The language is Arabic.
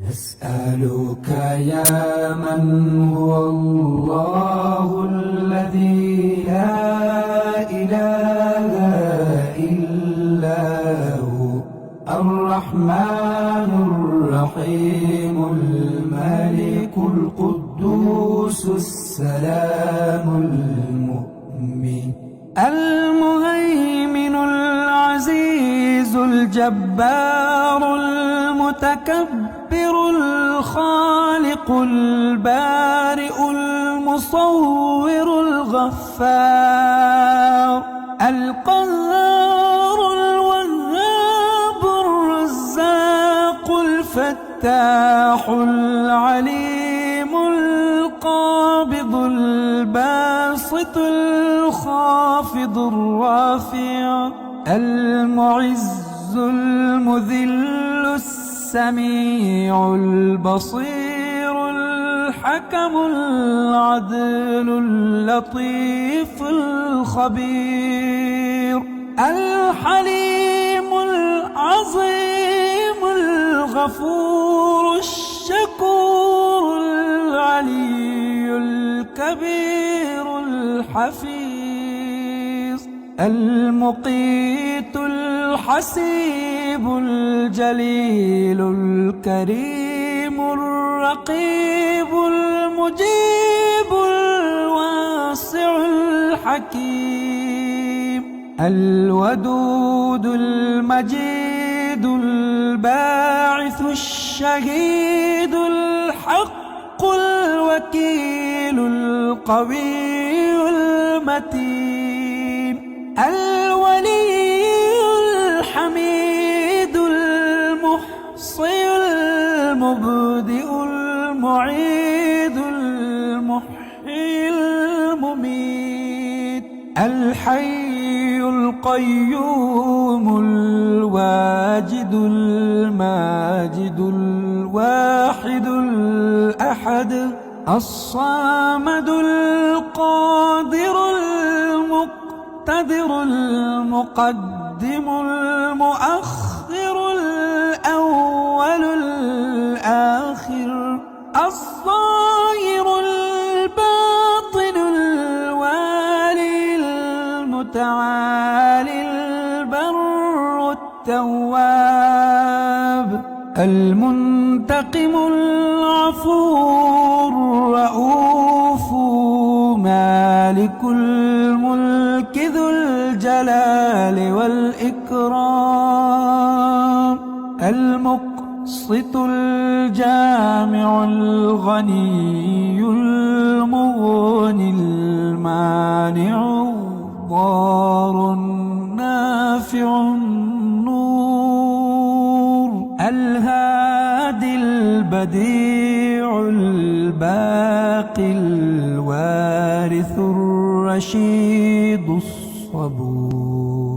نسألك يا من هو الله الذي لا إله إلا هو الرحمن الرحيم الملك القدوس السلام المؤمن المهيمن العزيز الجبار المتكبر الخالق البارئ المصور الغفار القهار الوهاب الرزاق الفتاح العليم القابض الباسط الخافض الرافع المعز المذل السميع البصير الحكم العدل اللطيف الخبير الحليم العظيم الغفور الشكور العلي الكبير الحفيظ المقيت الحسيب الجليل الكريم الرقيب المجيب الواسع الحكيم الودود المجيد الباعث الشهيد الحق الوكيل القوي المتين الولي الحميد المحصي المبدئ المعيد المحيي المميت الحي القيوم الواجد الماجد الواحد الأحد الصامد القادر المقتدر المقدم المؤخر الأول الآخر الظاهر الباطن الوالي المتعالي البر التواب المنتقم العفو الرؤوف مالك الملك ذو الجلال والإكرام المقسط الجامع الغني المغني المانع الضار النافع النور الهادي البديع الباقي الوارث الرشيد الصبور